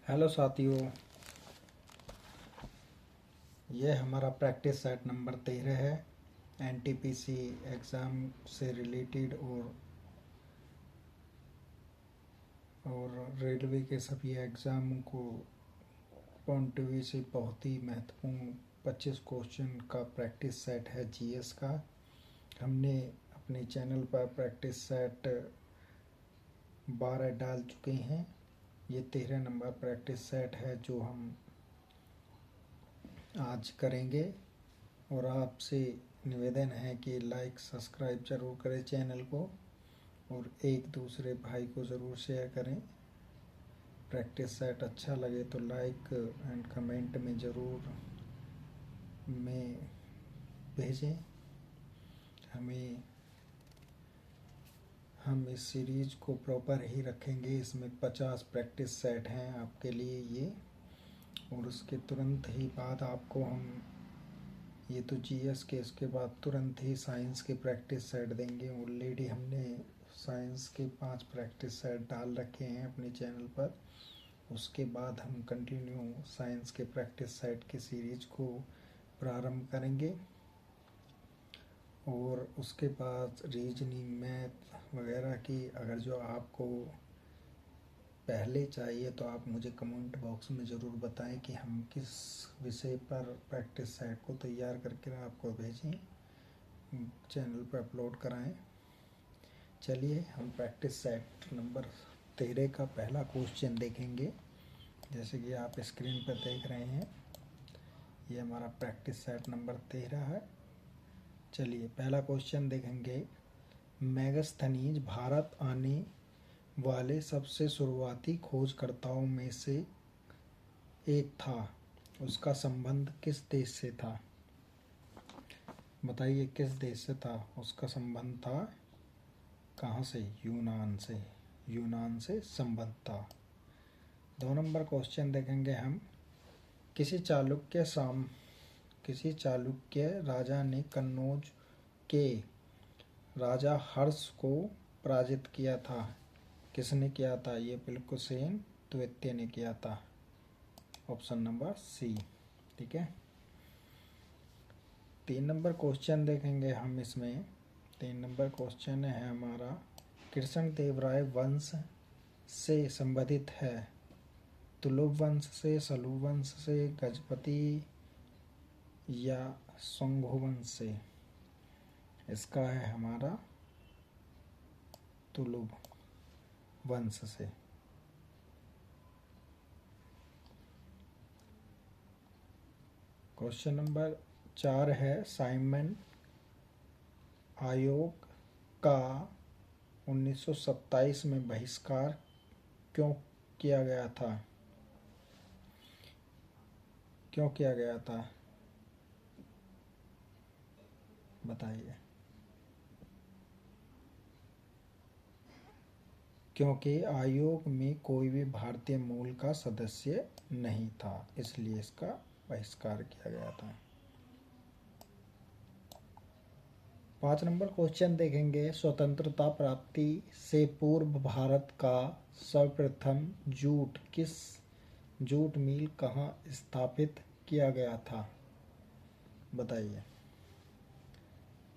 Hello साथियों, ये हमारा प्रैक्टिस सेट नंबर 13 है। एनटीपीसी एग्ज़ाम से रिलेटेड और रेलवे के सभी एग्ज़ाम को पॉइंट ऑफ व्यू से बहुत ही महत्वपूर्ण 25 क्वेश्चन का प्रैक्टिस सेट है जीएस का। हमने अपने चैनल पर प्रैक्टिस सेट 12 डाल चुके हैं। ये 13 नंबर प्रैक्टिस सेट है जो हम आज करेंगे। और आपसे निवेदन है कि लाइक सब्सक्राइब ज़रूर करें चैनल को और एक दूसरे भाई को ज़रूर शेयर करें। प्रैक्टिस सेट अच्छा लगे तो लाइक एंड कमेंट में ज़रूर में भेजें। हम इस सीरीज़ को प्रॉपर ही रखेंगे। इसमें 50 प्रैक्टिस सेट हैं आपके लिए ये, और उसके तुरंत ही बाद आपको हम ये तो जीएस के इसके बाद तुरंत ही साइंस के प्रैक्टिस सेट देंगे। ऑलरेडी हमने साइंस के 5 प्रैक्टिस सेट डाल रखे हैं अपने चैनल पर। उसके बाद हम कंटिन्यू साइंस के प्रैक्टिस सेट की सीरीज को प्रारंभ करेंगे। और उसके बाद रीजनिंग, मैथ वगैरह की अगर जो आपको पहले चाहिए तो आप मुझे कमेंट बॉक्स में ज़रूर बताएं कि हम किस विषय पर प्रैक्टिस सेट को तैयार करके आपको भेजें, चैनल पर अपलोड कराएं। चलिए हम प्रैक्टिस सेट नंबर 13 का पहला क्वेश्चन देखेंगे। जैसे कि आप स्क्रीन पर देख रहे हैं, ये हमारा प्रैक्टिस सेट नंबर 13 है। चलिए पहला क्वेश्चन देखेंगे। मेगास्थनीज भारत आने वाले सबसे शुरुआती खोजकर्ताओं में से एक था। उसका संबंध किस देश से था? बताइए किस देश से था? उसका संबंध था कहाँ से? यूनान से। यूनान से संबंध था। 2 नंबर क्वेश्चन देखेंगे हम। किसी चालुक्य राजा ने कन्नौज के राजा हर्ष को पराजित किया था। किसने किया था? ये पुलकेशिन द्वितीय ने किया था। Option number C. ठीक है। 3 नंबर क्वेश्चन देखेंगे हम इसमें। 3 नंबर क्वेश्चन है हमारा, कृष्ण देव राय वंश से संबंधित है। तुलुव वंश से, सलूब वंश से, गजपति या संघो वंश से? इसका है हमारा तुलुव वंश से। क्वेश्चन नंबर 4 है, साइमन आयोग का 1927 में बहिष्कार क्यों किया गया था? क्यों किया गया था? बताइए। क्योंकि आयोग में कोई भी भारतीय मूल का सदस्य नहीं था, इसलिए इसका बहिष्कार किया गया था। 5 नंबर क्वेश्चन देखेंगे। स्वतंत्रता प्राप्ति से पूर्व भारत का सर्वप्रथम जूट मिल कहाँ स्थापित किया गया था? बताइए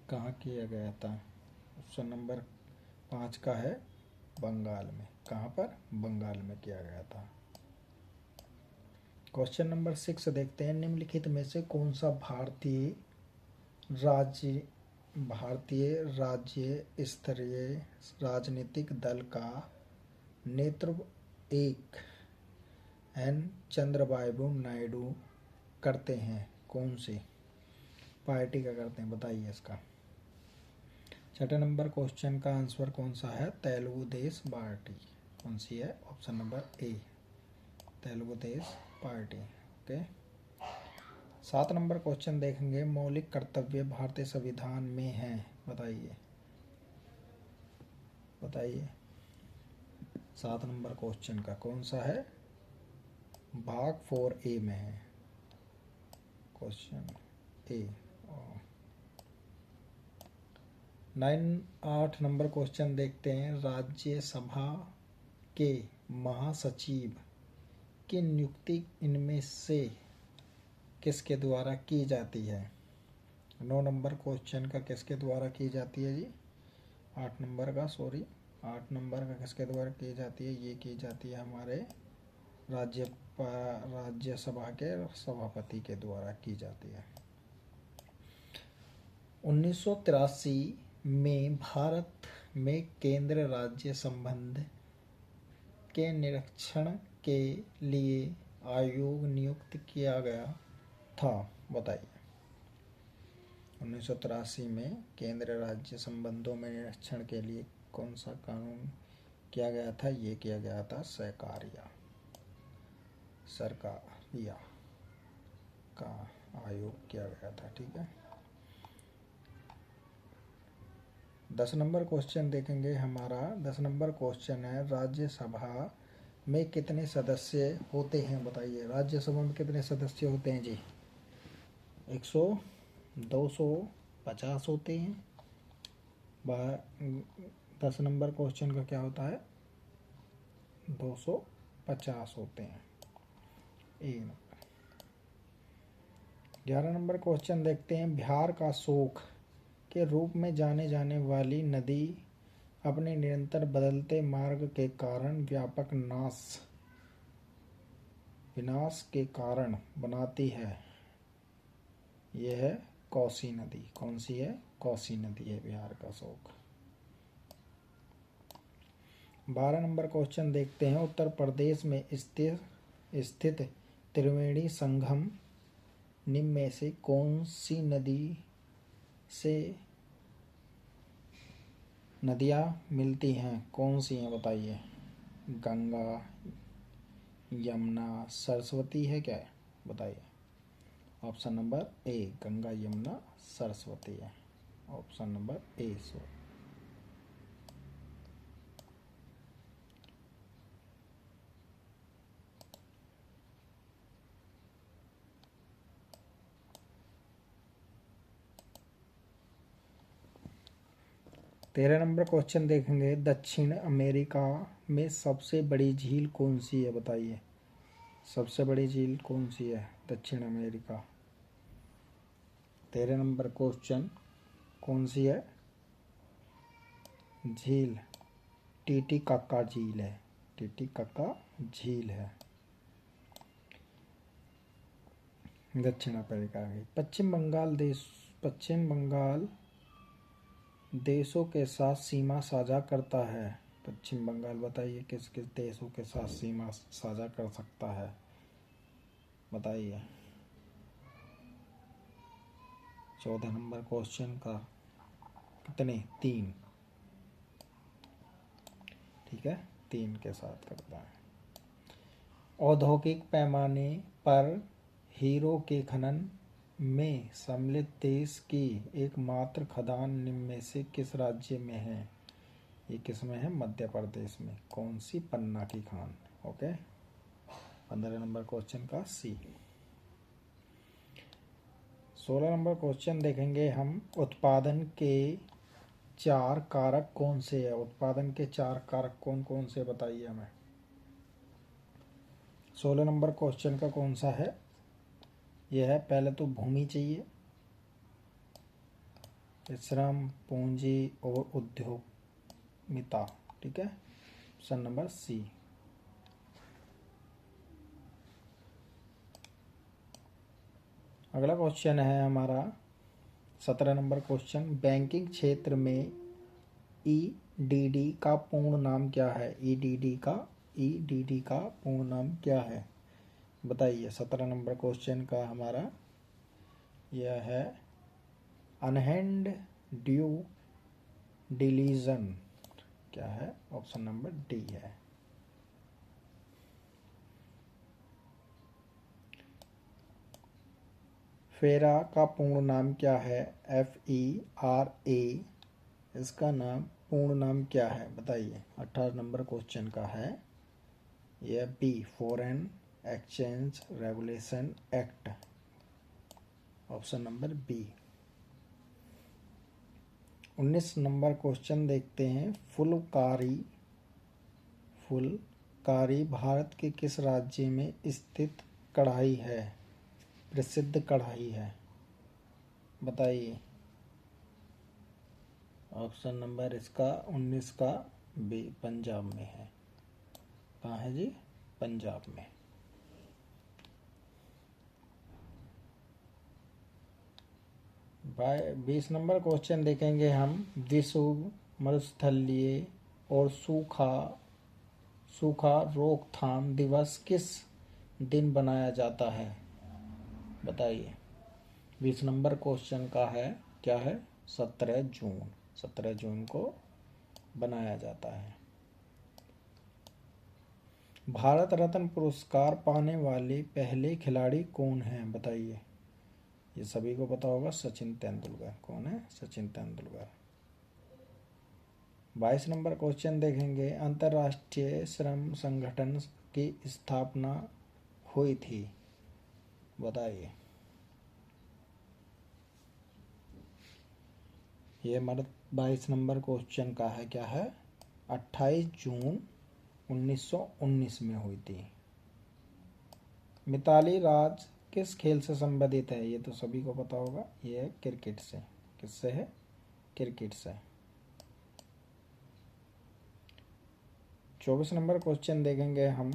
कहाँ किया गया था? ऑप्शन नंबर 5 का है बंगाल में। कहाँ पर? बंगाल में किया गया था। क्वेश्चन नंबर 6 देखते हैं। निम्नलिखित में से कौन सा भारतीय राज्य स्तरीय राजनीतिक दल का नेतृत्व एन चंद्रबाबू नायडू करते हैं? कौन सी पार्टी का करते हैं? बताइए इसका। 6 नंबर क्वेश्चन का आंसर कौन सा है? तेलुगु देश पार्टी। कौन सी है? ऑप्शन नंबर ए, तेलुगु देश पार्टी। ओके। 7 नंबर क्वेश्चन देखेंगे। मौलिक कर्तव्य भारतीय संविधान में हैं? बताइए 7 नंबर क्वेश्चन का कौन सा है? भाग 4A में है क्वेश्चन ए। 8 नंबर क्वेश्चन देखते हैं। राज्यसभा के महासचिव की नियुक्ति इनमें से किसके द्वारा की जाती है? 9 नंबर क्वेश्चन का किसके द्वारा की जाती है जी? 8 नंबर का, सॉरी 8 नंबर का किसके द्वारा की जाती है? ये की जाती है हमारे राज्यसभा के सभापति के द्वारा की जाती है। 1983 में भारत में केंद्र राज्य संबंध के निरीक्षण के लिए आयोग नियुक्त किया गया था, बताइए। 1983 में केंद्र राज्य संबंधों में निरीक्षण के लिए कौन सा कानून किया गया था? ये किया गया था सरकारिया का आयोग किया गया था, ठीक है। 10 नंबर क्वेश्चन देखेंगे हमारा। 10 नंबर क्वेश्चन है, राज्यसभा में कितने सदस्य होते हैं? बताइए, राज्यसभा में कितने सदस्य होते हैं जी? 100, 200, 50 होते हैं। 10 नंबर क्वेश्चन का क्या होता है? 250 होते हैं। 11 नंबर क्वेश्चन देखते हैं, बिहार का शोक के रूप में जाने जाने वाली नदी अपने निरंतर बदलते मार्ग के कारण व्यापक विनाश के कारण बनाती है। यह है कोसी नदी। कौन सी है? कोसी नदी है बिहार का शोक। 12 नंबर क्वेश्चन देखते हैं, उत्तर प्रदेश में स्थित त्रिवेणी संगम निम्न में से कौन सी नदी से नदियाँ मिलती हैं? कौन सी हैं बताइए? गंगा, यमुना, सरस्वती है क्या है? बताइए। Option number A, Ganga, Yamuna, Saraswati है। Option number A. 13 नंबर क्वेश्चन देखेंगे, दक्षिण अमेरिका में सबसे बड़ी झील कौन सी है? बताइए, सबसे बड़ी झील कौन सी है दक्षिण अमेरिका? 13 नंबर क्वेश्चन, कौन सी है झील? टीटीकाका झील है। टीटीकाका झील है दक्षिण अमेरिका की। पश्चिम बंगाल देशों के साथ सीमा साझा करता है। पश्चिम बंगाल बताइए किस किस देशों के साथ सीमा साझा कर सकता है? बताइए। 14 नंबर क्वेश्चन का कितने? 3, ठीक है, 3 के साथ करता है। औद्योगिक पैमाने पर हीरो के खनन में सम्मिलित देश की एकमात्र खदान निम्न में से किस राज्य में है? ये किस में है? मध्य प्रदेश में। कौन सी? पन्ना की खान। ओके। 15 नंबर क्वेश्चन का सी। 16 नंबर क्वेश्चन देखेंगे हम, उत्पादन के 4 कारक कौन से है? उत्पादन के 4 कारक कौन कौन से बताइए हमें। 16 नंबर क्वेश्चन का कौन सा है? यह है, पहले तो भूमि चाहिए, श्रम, पूंजी और उद्यमिता, ठीक है। Option number C. अगला क्वेश्चन है हमारा 17 नंबर क्वेश्चन, बैंकिंग क्षेत्र में ईडीडी का पूर्ण नाम क्या है? ईडीडी का पूर्ण नाम क्या है? बताइए। 17 नंबर क्वेश्चन का हमारा यह है, अनहैंड ड्यू डिलीजन क्या है? ऑप्शन नंबर डी है। फेरा का पूर्ण नाम क्या है? FERA, इसका नाम पूर्ण नाम क्या है? बताइए। 18 नंबर क्वेश्चन का है यह B, foreign exchange regulation act. Option number B. 19 number question देखते हैं, फुलकारी कारी भारत के किस राज्य में स्थित कढ़ाई है, प्रसिद्ध कढ़ाई है? बताइए। ऑप्शन नंबर इसका 19 का बी, पंजाब में है। कहाँ है जी? पंजाब में। भाई 20 नंबर क्वेश्चन देखेंगे हम। विश्व मरुस्थलीय और सूखा सूखा रोकथाम दिवस किस दिन बनाया जाता है? बताइए। 20 नंबर क्वेश्चन का है, क्या है? 17 जून। 17 जून को बनाया जाता है। भारत रत्न पुरस्कार पाने वाले पहले खिलाड़ी कौन हैं? बताइए। ये सभी को पता होगा, सचिन तेंदुलकर। कौन है? सचिन तेंदुलकर। 22 नंबर क्वेश्चन देखेंगे। अंतर्राष्ट्रीय श्रम संगठन की स्थापना हुई थी? बताइए। ये हमारा 22 नंबर क्वेश्चन का है, क्या है? 28 जून 1919 में हुई थी। मिताली राज किस खेल से संबंधित है? ये तो सभी को पता होगा, ये है क्रिकेट से। किससे है? क्रिकेट से। 24 नंबर क्वेश्चन देखेंगे हम।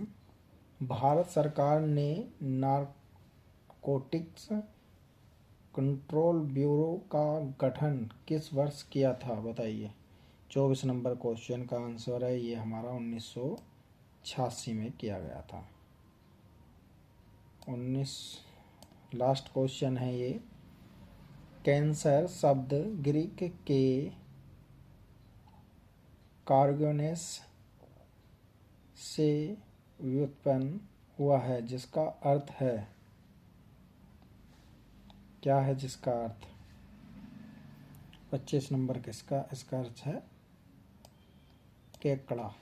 भारत सरकार ने नारकोटिक्स कंट्रोल ब्यूरो का गठन किस वर्ष किया था? बताइए। 24 नंबर क्वेश्चन का आंसर है ये हमारा 1986 में किया गया था। 19 लास्ट क्वेश्चन है ये। कैंसर शब्द ग्रीक के कार्गोनेस से व्युत्पन्न हुआ है, जिसका अर्थ है, क्या है जिसका अर्थ? 25 नंबर किसका? इसका अर्थ है केकड़ा।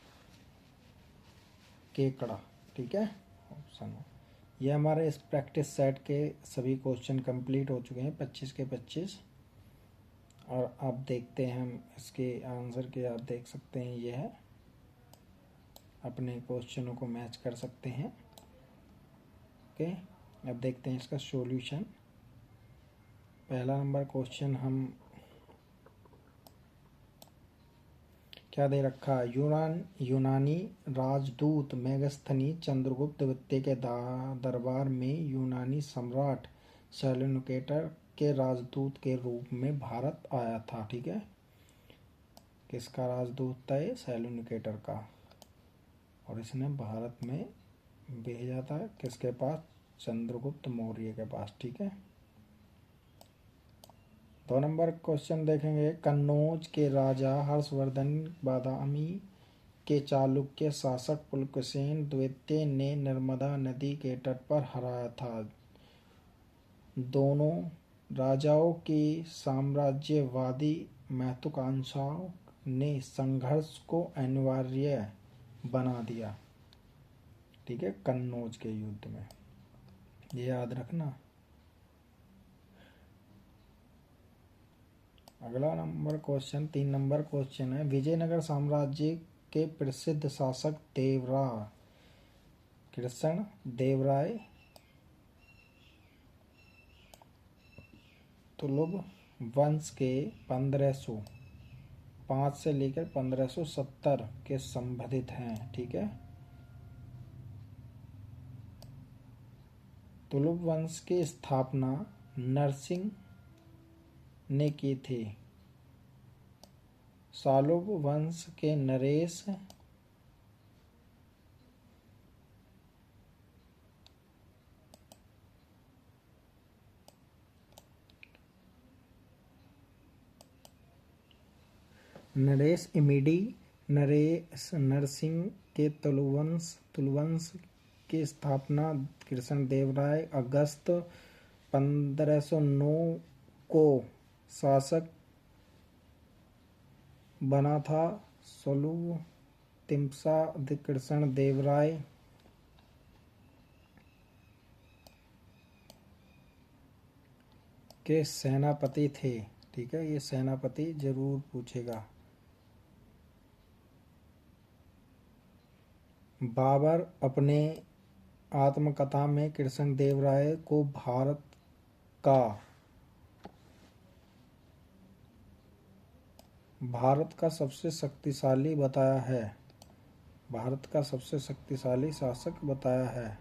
केकड़ा, ठीक है। ऑप्शन ये हमारे इस प्रैक्टिस सेट के सभी क्वेश्चन कंप्लीट हो चुके हैं, 25 के 25। और अब देखते हैं हम इसके आंसर के। आप देख सकते हैं ये है, अपने क्वेश्चनों को मैच कर सकते हैं। ओके, अब देखते हैं इसका सॉल्यूशन। पहला नंबर क्वेश्चन हम क्या दे रखा है? यूनानी राजदूत मेगस्थनी चंद्रगुप्त द्वितीय के दरबार में यूनानी सम्राट सेल्यूकेटर के राजदूत के रूप में भारत आया था, ठीक है। किसका राजदूत था ये? सेल्यूकेटर का। और इसने भारत में भेजा था किसके पास? चंद्रगुप्त मौर्य के पास, ठीक है। 2 नंबर क्वेश्चन देखेंगे। कन्नौज के राजा हर्षवर्धन बादामी के चालुक्य शासक पुलकेशिन द्वितीय ने नर्मदा नदी के तट पर हराया था। दोनों राजाओं की साम्राज्यवादी महत्वाकांक्षाओं ने संघर्ष को अनिवार्य बना दिया, ठीक है, कन्नौज के युद्ध में। ये याद रखना। अगला नंबर क्वेश्चन 3 नंबर क्वेश्चन है। विजयनगर साम्राज्य के प्रसिद्ध शासक देवराय कृष्ण देवराय तुलुक वंश के 1505 से लेकर 1570 के संबंधित हैं, ठीक है। तुलुक वंश की स्थापना नरसिंह ने की थी। सालुब वंश के नरेश इमिडी नरेश नरसिंह के तुलवंश की स्थापना कृष्णदेवराय अगस्त 1509 को शासक बना था। सोलु तिम्सा कृष्णदेवराय के सेनापति थे, ठीक है। ये सेनापति जरूर पूछेगा। बाबर अपने आत्मकथा में कृष्णदेवराय को भारत का सबसे शक्तिशाली बताया है। भारत का सबसे शक्तिशाली शासक बताया है।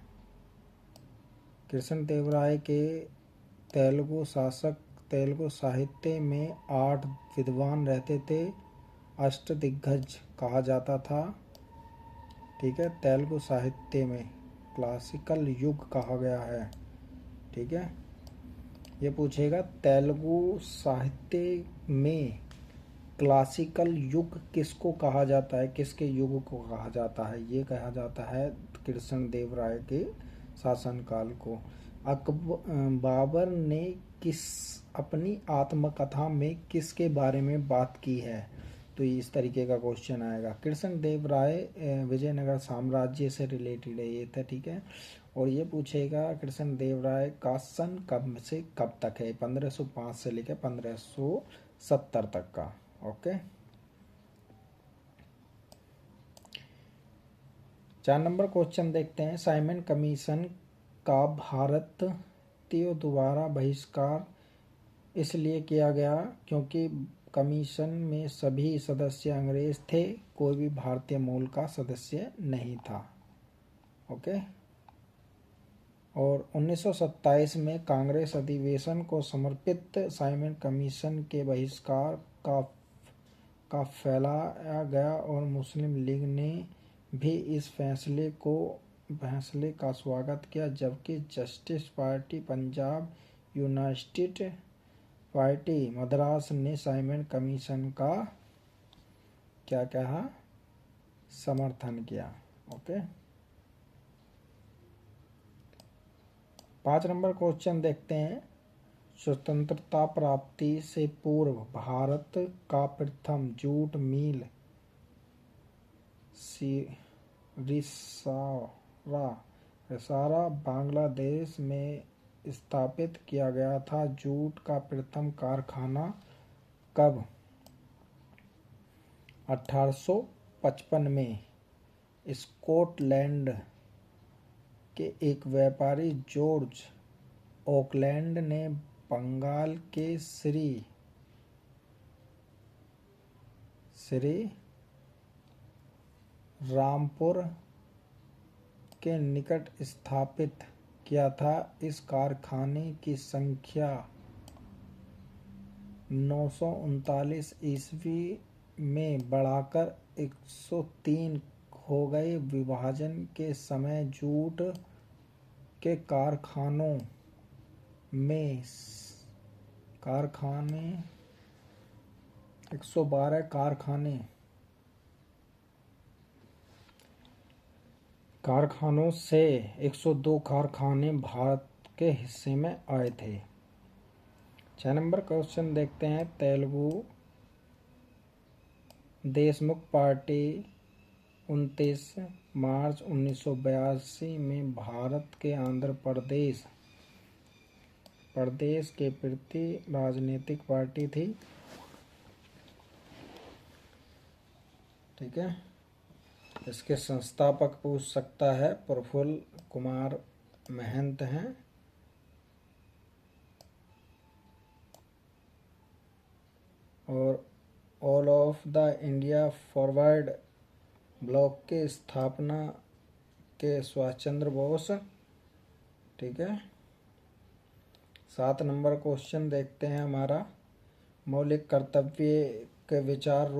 कृष्णदेवराय के तेलुगु साहित्य में 8 विद्वान रहते थे। अष्टदिग्गज कहा जाता था। ठीक है, तेलुगु साहित्य में क्लासिकल युग कहा गया है। ठीक है, ये पूछेगा तेलुगु साहित्य में क्लासिकल युग किसको कहा जाता है, किसके युग को कहा जाता है। ये कहा जाता है कृष्णदेवराय के शासनकाल को। बाबर ने अपनी आत्मकथा में किसके बारे में बात की है, तो इस तरीके का क्वेश्चन आएगा। कृष्णदेवराय विजयनगर साम्राज्य से रिलेटेड है ये था। ठीक है, और ये पूछेगा कृष्णदेवराय का सन कब से कब तक है, 1505 से लेकर 1570 तक का। ओके, 4 नंबर क्वेश्चन देखते हैं। साइमन कमीशन का भारतीयों द्वारा बहिष्कार इसलिए किया गया क्योंकि कमीशन में सभी सदस्य अंग्रेज थे, कोई भी भारतीय मूल का सदस्य नहीं था। ओके, और 1927 में कांग्रेस अधिवेशन को समर्पित साइमन कमीशन के बहिष्कार का फैलाया गया और मुस्लिम लीग ने भी इस फैसले का स्वागत किया, जबकि justice party Punjab, United party Madras ने साइमन कमीशन का क्या कहा, समर्थन किया। ओके, 5 नंबर क्वेश्चन देखते हैं। स्वतंत्रता प्राप्ति से पूर्व भारत का प्रथम जूट मिल रिसारा बांग्लादेश में स्थापित किया गया था। जूट का प्रथम कारखाना कब? 1855 में स्कॉटलैंड के एक व्यापारी जॉर्ज ऑकलैंड ने बंगाल के श्री रामपुर के निकट स्थापित किया था। इस कारखाने की संख्या 939 ईस्वी में बढ़ाकर 103 हो गई। विभाजन के समय जूट के कारखाने 112 कारखानों से 102 कारखाने भारत के हिस्से में आए थे। 6 नंबर क्वेश्चन देखते हैं। तेलुगु देशमुख पार्टी 29 मार्च 1982 में भारत के आंध्र प्रदेश के प्रति राजनीतिक पार्टी थी। ठीक है, इसके संस्थापक पूछ सकता है, प्रफुल्ल कुमार महंत हैं। और all of the India forward block के स्थापना के सुभाष चंद्र बोस। ठीक है, 7 नंबर क्वेश्चन देखते हैं हमारा। मौलिक कर्तव्य के विचार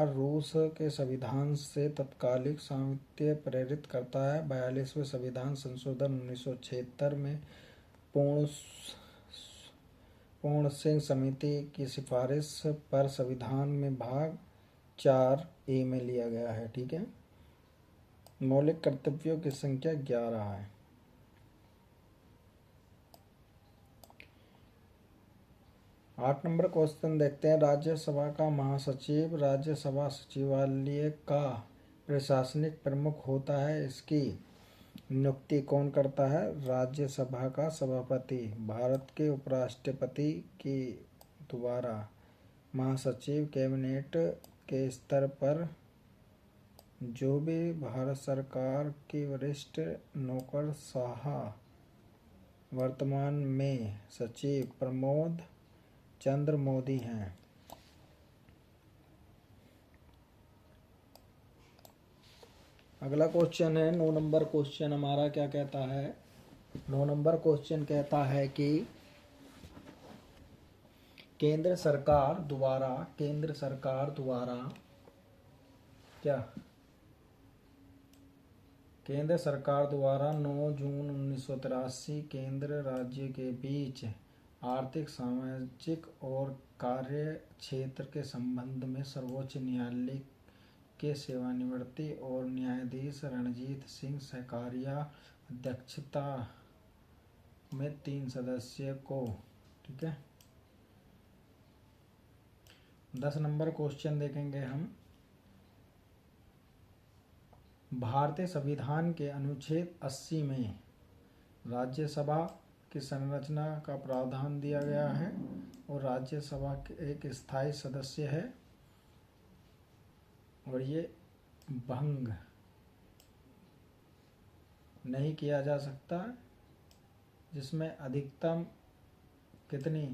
रूस के संविधान से तत्कालिक सामित्य प्रेरित करता है। 42वें संविधान संशोधन 1976 में पूर्ण सिंह समिति की सिफारिश पर संविधान में भाग 4A में लिया गया है। ठीक है, मौलिक कर्तव्यों की संख्या 11 है। 8 नंबर क्वेश्चन देखते हैं। राज्यसभा का महासचिव राज्यसभा सचिवालय का प्रशासनिक प्रमुख होता है। इसकी नियुक्ति कौन करता है? राज्यसभा का सभापति। भारत के उपराष्ट्रपति के द्वारा महासचिव कैबिनेट के स्तर पर जो भी भारत सरकार के वरिष्ठ नौकरशाह वर्तमान में सचिव प्रमोद चंद्र मोदी हैं। अगला क्वेश्चन है 9 नंबर क्वेश्चन हमारा क्या कहता है। 9 नंबर क्वेश्चन कहता है कि केंद्र सरकार द्वारा क्या केंद्र सरकार द्वारा 9 जून 1983 केंद्र राज्य के बीच आर्थिक सामाजिक और कार्य क्षेत्र के संबंध में सर्वोच्च न्यायालय के सेवानिवृत्ति और न्यायाधीश रणजीत सिंह सहकारिया अध्यक्षता में 3 सदस्य को, ठीक है। 10 नंबर क्वेश्चन देखेंगे हम। भारतीय संविधान के अनुच्छेद 80 में राज्यसभा की संरचना का प्रावधान दिया गया है और राज्यसभा के एक स्थायी सदस्य है और ये भंग नहीं किया जा सकता, जिसमें अधिकतम कितनी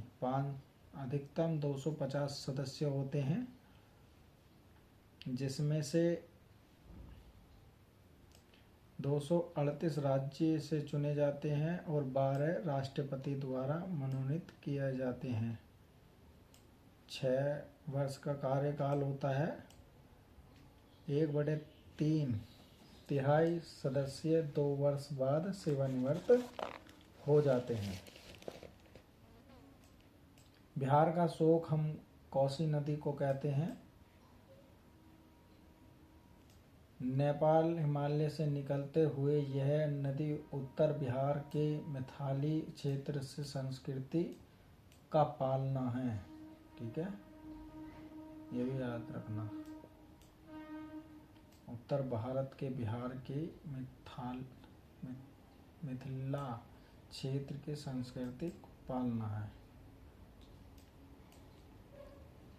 अधिकतम 250 सदस्य होते हैं, जिसमें से 238 राज्य से चुने जाते हैं और 12 राष्ट्रपति द्वारा मनोनीत किए जाते हैं। 6 वर्ष का कार्यकाल होता है। 1/3 तिहाई सदस्य 2 वर्ष बाद सेवानिवृत्त हो जाते हैं। बिहार का शोक हम कोसी नदी को कहते हैं। नेपाल हिमालय से निकलते हुए यह नदी उत्तर बिहार के मैथिली क्षेत्र से संस्कृति का पालना है, ठीक है, ये भी याद रखना। उत्तर भारत के बिहार के मिथिला क्षेत्र के सांस्कृतिक पालना है।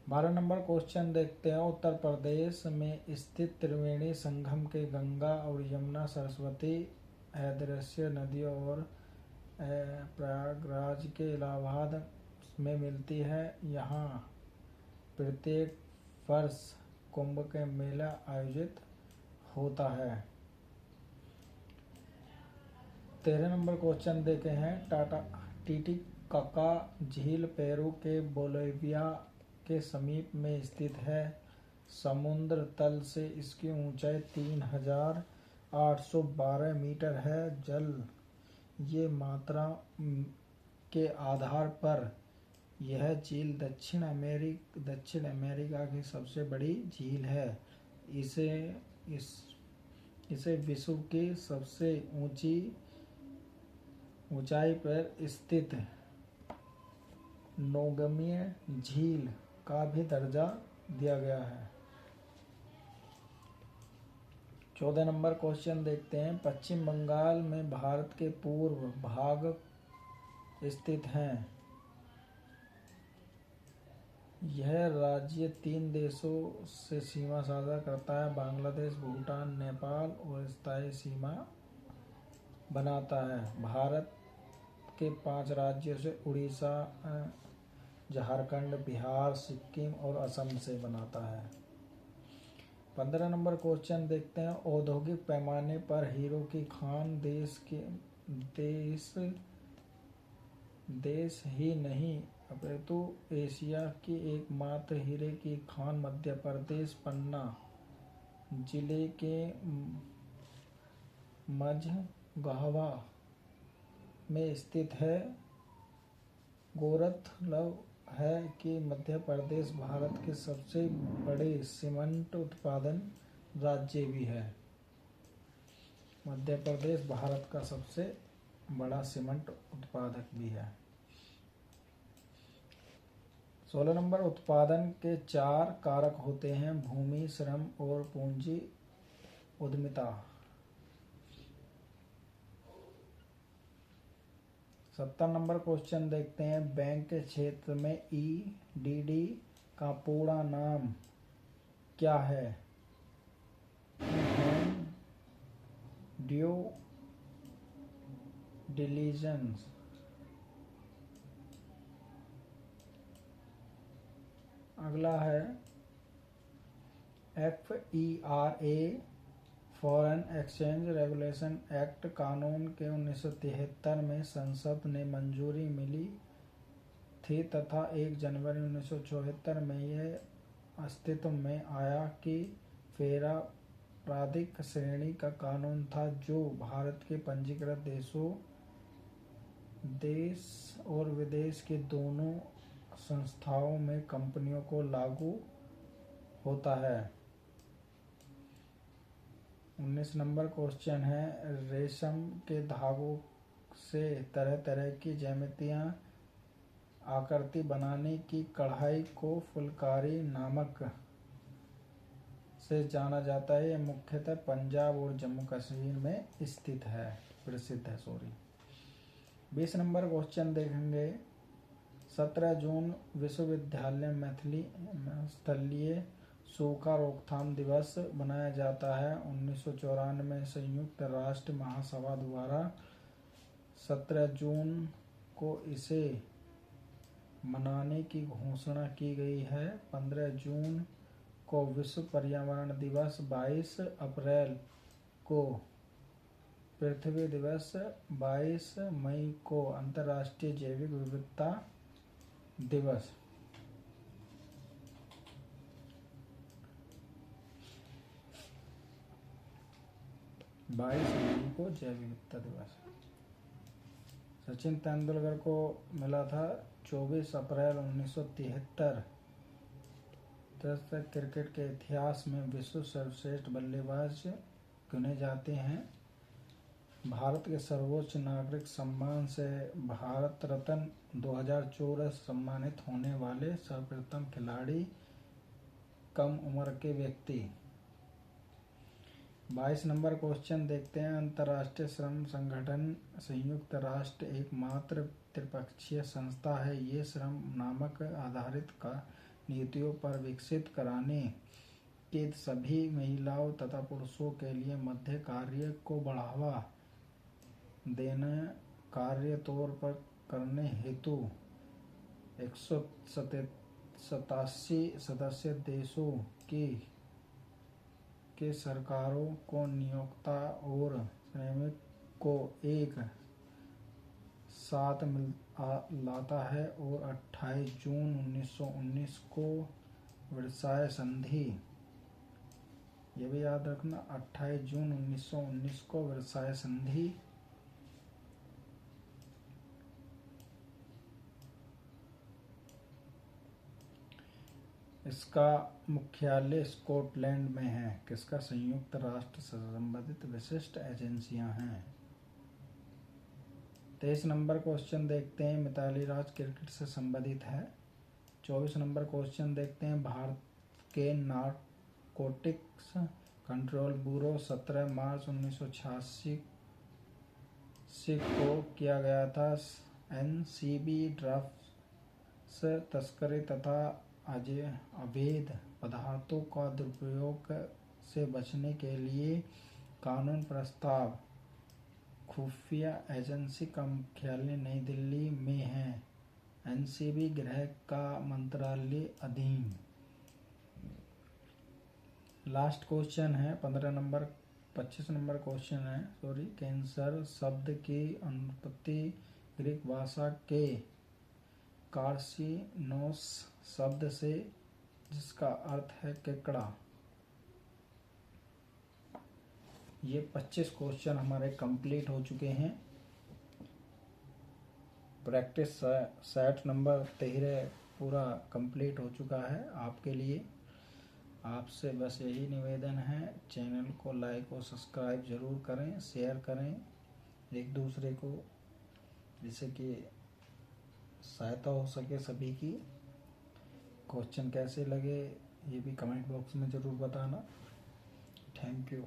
12 नंबर क्वेश्चन देखते हैं। उत्तर प्रदेश में स्थित त्रिवेणी संगम के गंगा और यमुना सरस्वती अदृश्य नदियों और प्रयागराज के इलाहाबाद में मिलती है। यहाँ प्रत्येक वर्ष कुंभ के मेला आयोजित होता है। 13 नंबर क्वेश्चन देखे हैं। टिटिकाका झील पेरू के बोलिविया के समीप में स्थित है। समुद्र तल से इसकी ऊंचाई 3812 मीटर है। जल ये मात्रा के आधार पर यह झील दक्षिण अमेरिका की सबसे बड़ी झील है। इसे विश्व की सबसे ऊंचाई पर स्थित नोगम्य झील का भी दर्जा दिया गया है। 14 नंबर क्वेश्चन देखते हैं। पश्चिम बंगाल में भारत के पूर्व भाग स्थित है। यह राज्य 3 देशों से सीमा साझा करता है, बांग्लादेश, भूटान, नेपाल, और स्थायी सीमा बनाता है। भारत के 5 राज्यों से उड़ीसा, झारखंड, बिहार, सिक्किम और असम से बनाता है। 15 नंबर क्वेश्चन देखते हैं। औद्योगिक पैमाने पर हीरो की खान देश ही नहीं अपितु एशिया की एकमात्र हीरे की खान मध्य प्रदेश पन्ना जिले के मझगांवा में स्थित है। गौरतलब है कि मध्य प्रदेश भारत के सबसे बड़े सीमेंट उत्पादन राज्य भी है। मध्य प्रदेश भारत का सबसे बड़ा सीमेंट उत्पादक भी है। 16 नंबर उत्पादन के 4 कारक होते हैं, भूमि, श्रम और पूंजी उद्यमिता। 70 नंबर क्वेश्चन देखते हैं। बैंक के क्षेत्र में ईडीडी का पूरा नाम क्या है? ड्यू डिलीजेंस, अगला है FERA foreign exchange regulation act कानून के 1973 में संसद ने मंजूरी मिली थी तथा 1 जनवरी 1974 में यह अस्तित्व में आया कि फेरा प्राधिक श्रेणी का कानून था जो भारत के पंजीकृत देश और विदेश के दोनों संस्थाओं में कंपनियों को लागू होता है। 19 नंबर क्वेश्चन है, रेशम के धागों से तरह तरह की ज्यामितीय आकृति बनाने की कढ़ाई को फुलकारी नामक से जाना जाता है। यह मुख्यतः पंजाब और जम्मू कश्मीर में स्थित है, प्रसिद्ध है। 20 नंबर क्वेश्चन देखेंगे, 17 जून विश्वविद्यालय मैथिली स्थलीय सूखा रोकथाम दिवस मनाया जाता है। 1994 में संयुक्त राष्ट्र महासभा द्वारा 17 जून को इसे मनाने की घोषणा की गई है। 15 जून को विश्व पर्यावरण दिवस, 22 अप्रैल को पृथ्वी दिवस, 22 मई को अंतर्राष्ट्रीय जैविक विविधता दिवस। 22 मई को जैव विविधता दिवस। सचिन तेंदुलकर को मिला था 24 अप्रैल 1973। टेस्ट क्रिकेट के इतिहास में विश्व सर्वश्रेष्ठ बल्लेबाज चुने जाते हैं। भारत के सर्वोच्च नागरिक सम्मान से भारत रत्न 2014 सम्मानित होने वाले सर्वप्रथम खिलाड़ी, कम उम्र के व्यक्ति। 22 नंबर क्वेश्चन देखते हैं, अंतर्राष्ट्रीय श्रम संगठन संयुक्त राष्ट्र एकमात्र त्रिपक्षीय संस्था है। ये श्रम नामक आधारित का नीतियों पर विकसित कराने के सभी महिलाओं तथा पुरुषों के लिए मध्य कार्य को बढ़ावा देने कार्य तौर पर करने हेतु 187 सदस्य देशों के सरकारों को नियोक्ता और श्रमिक को एक साथ लाता है और 28 जून 1919 को वर्साय संधि, ये भी याद रखना, 28 जून 1919 को वर्साय संधि इसका मुख्यालय स्कॉटलैंड में है। किसका? संयुक्त राष्ट्र से संबंधित विशिष्ट एजेंसियां हैं। 23 नंबर क्वेश्चन देखते हैं, मिताली राज क्रिकेट से संबंधित है। 24 नंबर क्वेश्चन देखते हैं, भारत के नारकोटिक्स कंट्रोल ब्यूरो 17 मार्च 1986 को किया गया था। NCB ड्रग्स तस्करी तथा अवैध पदार्थों का दुरुपयोग से बचने के लिए कानून प्रस्ताव खुफिया एजेंसी का मुख्यालय नई दिल्ली में है। NCB गृह का मंत्रालय अधीन। लास्ट क्वेश्चन है 25 नंबर क्वेश्चन है, कैंसर शब्द की उत्पत्ति ग्रीक भाषा के कार्सिनोस शब्द से, जिसका अर्थ है केकड़ा। ये 25 क्वेश्चन हमारे कंप्लीट हो चुके हैं। प्रैक्टिस सेट नंबर 13 पूरा कंप्लीट हो चुका है आपके लिए। आपसे बस यही निवेदन है, चैनल को लाइक और सब्सक्राइब जरूर करें, शेयर करें एक दूसरे को, जिससे कि सहायता हो सके सभी की। क्वेश्चन कैसे लगे ये भी कमेंट बॉक्स में ज़रूर बताना। Thank you.